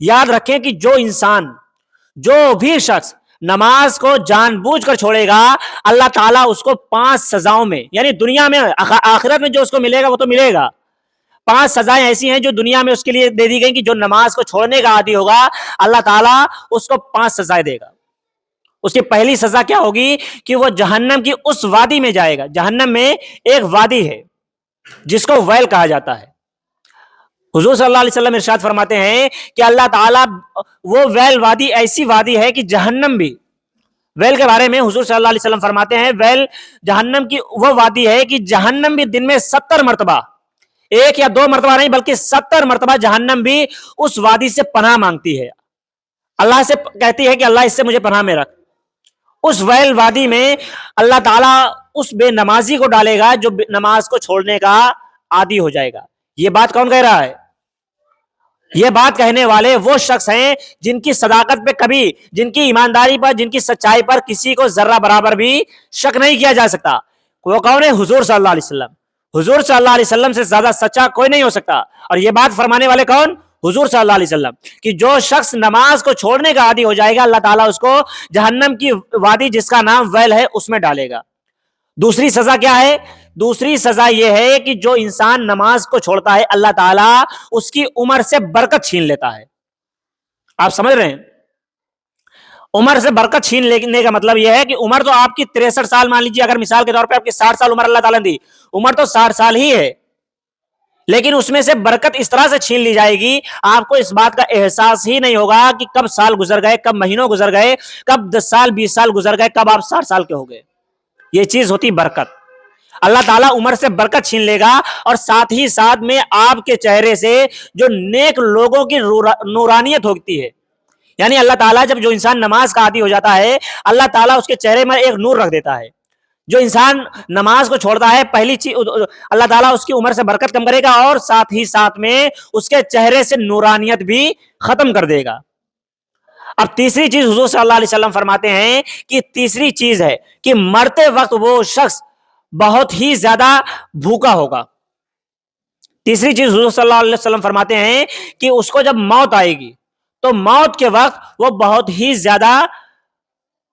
یاد رکھیں کہ جو انسان، جو بھی شخص نماز کو جان بوجھ کر چھوڑے گا، اللہ تعالیٰ اس کو 5 سزاؤں میں، یعنی دنیا میں، آخرت میں جو اس کو ملے گا وہ تو ملے گا. 5 سزائیں ایسی ہیں جو دنیا میں اس کے لیے دے دی گئی کہ جو نماز کو چھوڑنے کا عادی ہوگا اللہ تعالیٰ اس کو 5 سزائیں دے گا. اس کی پہلی سزا کیا ہوگی کہ وہ جہنم کی اس وادی میں جائے گا. جہنم میں ایک وادی ہے جس کو ویل کہا جاتا ہے. حضور صلی اللہ علیہ وسلم ارشاد فرماتے ہیں کہ اللہ تعالیٰ وہ ویل وادی ایسی وادی ہے کہ جہنم بھی، ویل کے بارے میں حضور صلی اللہ علیہ وسلم فرماتے ہیں ویل جہنم کی وہ وادی ہے کہ جہنم بھی دن میں 70 مرتبہ، 1 یا 2 مرتبہ نہیں بلکہ 70 مرتبہ جہنم بھی اس وادی سے پناہ مانگتی ہے. اللہ سے کہتی ہے کہ اللہ اس سے مجھے پناہ میں رکھ. اس ویل وادی میں اللہ تعالیٰ اس بے نمازی کو ڈالے گا جو نماز کو چھوڑنے کا عادی ہو جائے گا. یہ بات کون کہہ رہا ہے؟ یہ بات کہنے والے وہ شخص ہیں جن کی صداقت پہ کبھی، جن کی ایمانداری پر، جن کی سچائی پر کسی کو ذرہ برابر بھی شک نہیں کیا جا سکتا. وہ کون ہے؟ حضور صلی اللہ علیہ وسلم. حضور صلی اللہ علیہ وسلم سے زیادہ سچا کوئی نہیں ہو سکتا. اور یہ بات فرمانے والے کون؟ حضور صلی اللہ علیہ وسلم. کہ جو شخص نماز کو چھوڑنے کا عادی ہو جائے گا اللہ تعالیٰ اس کو جہنم کی وادی جس کا نام ویل ہے اس میں ڈالے گا. دوسری سزا کیا ہے؟ دوسری سزا یہ ہے کہ جو انسان نماز کو چھوڑتا ہے اللہ تعالیٰ اس کی عمر سے برکت چھین لیتا ہے. آپ سمجھ رہے ہیں؟ عمر سے برکت چھین لینے کا مطلب یہ ہے کہ عمر تو آپ کی 63 سال مان لیجیے، اگر مثال کے طور پہ آپ کی 60 سال عمر اللہ تعالیٰ نے دی، عمر تو 60 سال ہی ہے، لیکن اس میں سے برکت اس طرح سے چھین لی جائے گی آپ کو اس بات کا احساس ہی نہیں ہوگا کہ کب سال گزر گئے، کب مہینوں گزر گئے، کب 10 سال 20 سال گزر گئے، کب آپ 60 سال کے ہو گئے. یہ چیز ہوتی برکت. اللہ تعالیٰ عمر سے برکت چھین لے گا اور ساتھ ہی ساتھ میں آپ کے چہرے سے جو نیک لوگوں کی نورانیت ہوتی ہے، یعنی اللہ تعالیٰ جب جو انسان نماز کا عادی ہو جاتا ہے اللہ تعالیٰ اس کے چہرے میں ایک نور رکھ دیتا ہے. جو انسان نماز کو چھوڑتا ہے پہلی چیز اللہ تعالیٰ اس کی عمر سے برکت کم کرے گا اور ساتھ ہی ساتھ میں اس کے چہرے سے نورانیت بھی ختم کر دے گا. اب تیسری چیز حضور صلی اللہ علیہ وسلم فرماتے ہیں کہ تیسری چیز ہے کہ مرتے وقت وہ شخص بہت ہی زیادہ بھوکا ہوگا. تیسری چیز حضور صلی اللہ علیہ وسلم فرماتے ہیں کہ اس کو جب موت آئے گی تو موت کے وقت وہ بہت ہی زیادہ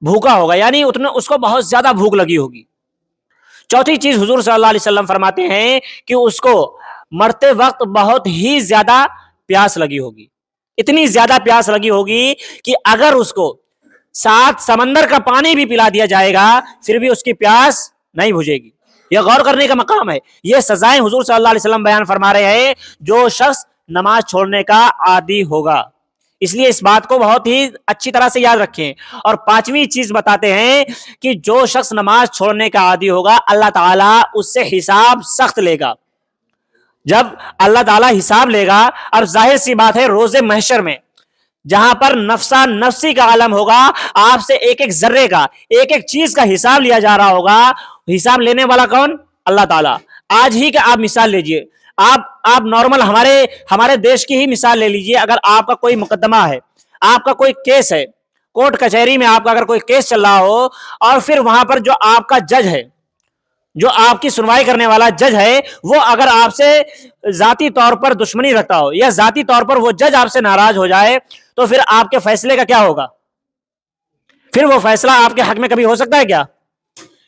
بھوکا ہوگا، یعنی اس کو بہت زیادہ بھوک لگی ہوگی. چوتھی چیز حضور صلی اللہ علیہ وسلم فرماتے ہیں کہ اس کو مرتے وقت بہت ہی زیادہ پیاس لگی ہوگی. اتنی زیادہ پیاس لگی ہوگی کہ اگر اس کو 7 سمندر کا پانی بھی پلا دیا جائے گا پھر بھی اس کی پیاس نہیں بجھے گی. یہ غور کرنے کا مقام ہے. یہ سزائیں حضور صلی اللہ علیہ وسلم بیان فرما رہے ہیں جو شخص نماز چھوڑنے کا عادی ہوگا. اس لیے اس بات کو بہت ہی اچھی طرح سے یاد رکھیں. اور 5ویں چیز بتاتے ہیں کہ جو شخص نماز چھوڑنے کا عادی ہوگا اللہ تعالیٰ اس سے حساب سخت لے گا. جب اللہ تعالیٰ حساب لے گا، اب ظاہر سی بات ہے روز محشر میں جہاں پر نفسا نفسی کا عالم ہوگا، آپ سے ایک ایک ذرے کا، ایک ایک چیز کا حساب لیا جا رہا ہوگا. حساب لینے والا کون؟ اللہ تعالیٰ. آج ہی کا آپ مثال لیجئے، آپ نارمل ہمارے دیش کی ہی مثال لے لیجئے. اگر آپ کا کوئی مقدمہ ہے، آپ کا کوئی کیس ہے، کورٹ کچہری میں آپ کا اگر کوئی کیس چل رہا ہو اور پھر وہاں پر جو آپ کا جج ہے، جو آپ کی سنوائی کرنے والا جج ہے، وہ اگر آپ سے ذاتی طور پر دشمنی رکھتا ہو یا ذاتی طور پر وہ جج آپ سے ناراض ہو جائے تو پھر آپ کے فیصلے کا کیا ہوگا؟ پھر وہ فیصلہ آپ کے حق میں کبھی ہو سکتا ہے کیا؟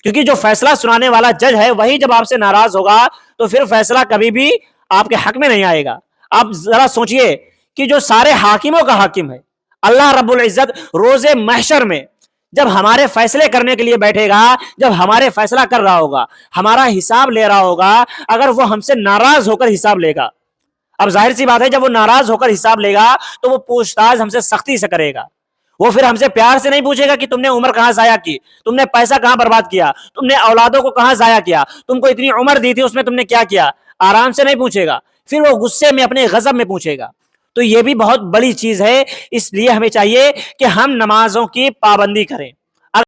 کیونکہ جو فیصلہ سنانے والا جج ہے وہی جب آپ سے ناراض ہوگا تو پھر فیصلہ کبھی بھی آپ کے حق میں نہیں آئے گا. آپ ذرا سوچئے کہ جو سارے حاکموں کا حاکم ہے اللہ رب العزت روز محشر میں جب ہمارے فیصلے کرنے کے لیے بیٹھے گا، جب ہمارے فیصلہ کر رہا ہوگا، ہمارا حساب لے رہا ہوگا، اگر وہ ہم سے ناراض ہو کر حساب لے گا، اب ظاہر سی بات ہے جب وہ ناراض ہو کر حساب لے گا تو وہ پوچھ تاچھ ہم سے سختی سے کرے گا. وہ پھر ہم سے پیار سے نہیں پوچھے گا کہ تم نے عمر کہاں ضائع کی، تم نے پیسہ کہاں برباد کیا، تم نے اولادوں کو کہاں ضائع کیا، تم کو اتنی عمر دی تھی اس میں تم نے کیا کیا. آرام سے نہیں پوچھے گا، پھر وہ غصے میں اپنے غضب میں پوچھے گا. تو یہ بھی بہت بڑی چیز ہے. اس لیے ہمیں چاہیے کہ ہم نمازوں کی پابندی کریں.